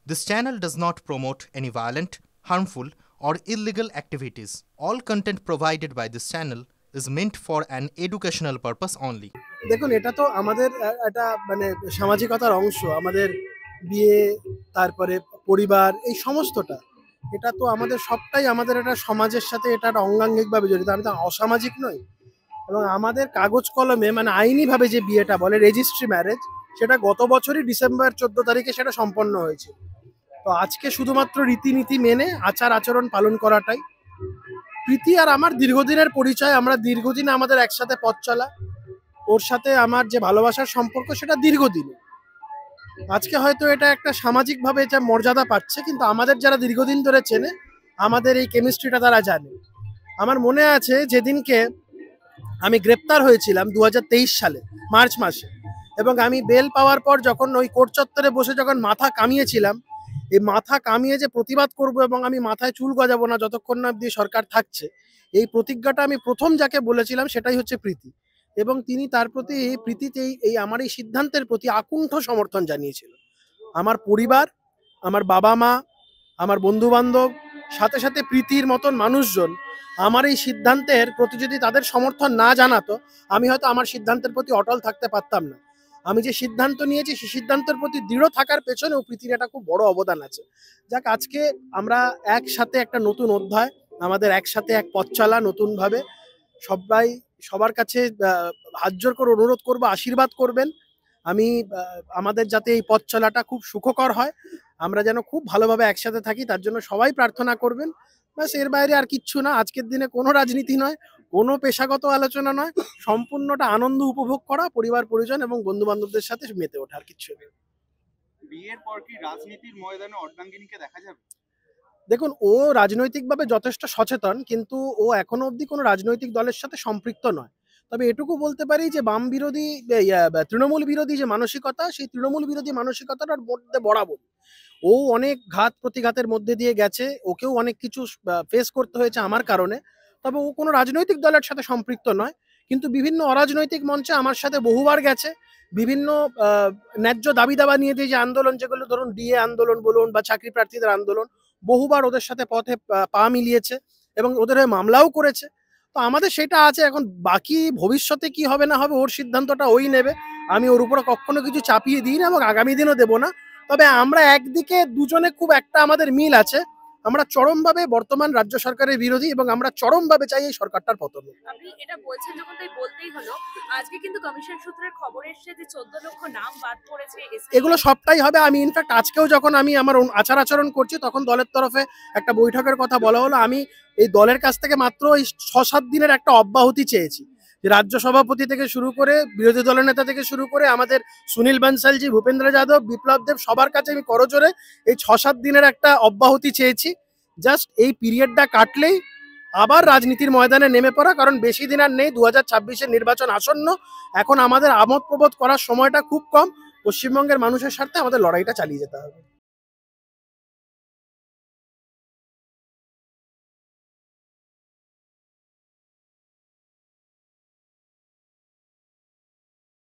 This channel does not promote any violent, harmful, or illegal activities. All content provided by this channel is meant for an educational purpose only. দেখুন, এটা তো আমাদের একটা মানে সামাজিকতার অংশ। আমাদের বিয়ে, তারপরে পরিবার, এই সমস্তটা এটা তো আমাদের সবটাই আমাদের একটা সমাজের সাথে এটা একটা অঙ্গাঙ্গিকভাবে জড়িত। আমি তো অসামাজিক নই। এবং আমাদের কাগজ কলমে মানে আইনিভাবে যে বিয়েটা বলে রেজিস্ট্রি ম্যারেজ, সেটা গত বছরই ডিসেম্বর 14 তারিখে সেটা সম্পন্ন হয়েছে। তো আজকে শুধুমাত্র রীতিনীতি মেনে আচার আচরণ পালন করাটাই। প্রীতি আর আমার দীর্ঘদিনের পরিচয়, আমরা দীর্ঘদিন আমাদের একসাথে পথ চলা। ওর সাথে আমার যে ভালোবাসার সম্পর্ক সেটা দীর্ঘদিন। আজকে হয়তো এটা একটা সামাজিকভাবে এটা মর্যাদা পাচ্ছে, কিন্তু আমাদের যারা দীর্ঘদিন ধরে চেনে আমাদের এই কেমিস্ট্রিটা তারা জানে। আমার মনে আছে যেদিনকে আমি গ্রেপ্তার হয়েছিলাম 2023 সালে মার্চ মাসে, এবং আমি বেল পাওয়ার পর যখন ওই কোর্ট চত্বরে বসে যখন মাথা কামিয়েছিলাম, এই মাথা কামিয়ে যে প্রতিবাদ করব এবং আমি মাথায় চুল গজাবো না যতক্ষণ না অব্দি সরকার থাকছে, এই প্রতিজ্ঞাটা আমি প্রথম যাকে বলেছিলাম সেটাই হচ্ছে প্রীতি। এবং তিনি তার প্রতি প্রীতিতে এই আমার এই সিদ্ধান্তের প্রতি আকুণ্ঠ সমর্থন জানিয়েছিল। আমার পরিবার, আমার বাবা মা, আমার বন্ধু বান্ধব, সাথে সাথে প্রীতির মতন মানুষজন আমার এই সিদ্ধান্তের প্রতি যদি তাদের সমর্থন না জানাতো, আমি হয়তো আমার সিদ্ধান্তের প্রতি অটল থাকতে পারতাম না। আমি যে সিদ্ধান্ত নিয়েছি সেই সিদ্ধান্তের প্রতি দৃঢ় থাকার পেছনেও প্রীতির একটা খুব বড় অবদান আছে। যাক, আজকে আমরা একসাথে একটা নতুন অধ্যায়, আমাদের একসাথে এক পথ চলা নতুনভাবে। সবাই সবার কাছে হাত জোর করে অনুরোধ করবো, আশীর্বাদ করবেন। আমি আমাদের যাতে এই পথ চলাটা খুব সুখকর হয়, আমরা যেন খুব ভালোভাবে একসাথে থাকি, তার জন্য সবাই প্রার্থনা করবেন। ব্যাস, এর বাইরে আর কিচ্ছু না। আজকের দিনে কোনো রাজনীতি নয়, কোনো পেশাগত আলোচনা নয়, সম্পূর্ণটা আনন্দ উপভোগ করা, পরিবার পরিজন এবং বন্ধু বান্ধবদের সাথে মেতে ওঠা, আর কিচ্ছু নেই। বিয়ের পর কি রাজনীতির ময়দানে অর্ধাঙ্গিনীকে দেখা যাবে? দেখুন, ও রাজনৈতিকভাবে যথেষ্ট সচেতন, কিন্তু ও এখনো অবধি কোনো রাজনৈতিক দলের সাথে সম্পৃক্ত নয়। তবে এটুকু বলতে পারি যে বাম বিরোধী তৃণমূল বিরোধী যে মানসিকতা, সেই তৃণমূল বিরোধী মানসিকতাটার মধ্যে বরাবর ও অনেক ঘাত প্রতিঘাতের মধ্যে দিয়ে গেছে। ওকেও অনেক কিছু ফেস করতে হয়েছে আমার কারণে। তবে ও কোনো রাজনৈতিক দলের সাথে সম্পৃক্ত নয়, কিন্তু বিভিন্ন অরাজনৈতিক মঞ্চে আমার সাথে বহুবার গেছে। বিভিন্ন ন্যায্য দাবি দাবা নিয়ে যে আন্দোলন, যেগুলো ধরুন ডিএ আন্দোলন বলুন বা চাকরি প্রার্থীদের আন্দোলন, বহুবার ওদের সাথে পথে পা মিলিয়েছে এবং ওদের হয়ে মামলাও করেছে। তো আমাদের সেটা আছে। এখন বাকি ভবিষ্যতে কি হবে না হবে ওর সিদ্ধান্তটা ওই নেবে। আমি ওর উপরে কখনো কিছু চাপিয়ে দিই না এবং আগামী দিনও দেবো না। তবে আমরা একদিকে দুজনে খুব একটা আমাদের মিল আছে। আমরা চরমভাবে বর্তমান রাজ্য সরকারের বিরোধী এবং আমরা চরমভাবে চাই এই সরকারটার পতন। আপনি এটা বলছেন যখন, তাই বলতেই হলো, আজকে কিন্তু কমিশন সূত্রের খবর এসেছে যে 14 লক্ষ নাম বাদ পড়েছে। এগুলো সবটাই হবে। আমি ইনফ্যাক্ট আজকেও যখন আমি আমার আচার আচরণ করছি, তখন দলের তরফে একটা বৈঠকের কথা বলা হলো। আমি এই দলের কাছ থেকে মাত্র এই 6-7 দিনের একটা অব্যাহতি চেয়েছি। রাজ্য সভাপতি থেকে শুরু করে বিরোধী দলের নেতা থেকে শুরু করে আমাদের সুনীল বানসালজি, ভূপেন্দ্র যাদব, বিপ্লব দেব, সবার কাছে আমি করজোরে এই 6-7 দিনের একটা অব্যাহতি চেয়েছি। জাস্ট এই পিরিয়ডটা কাটলেই আবার রাজনীতির ময়দানে নেমে পড়া, কারণ বেশি দিন আর নেই। 2026-এর নির্বাচন আসন্ন। এখন আমাদের আমোদ প্রবোধ করার সময়টা খুব কম। পশ্চিমবঙ্গের মানুষের স্বার্থে আমাদের লড়াইটা চালিয়ে যেতে হবে।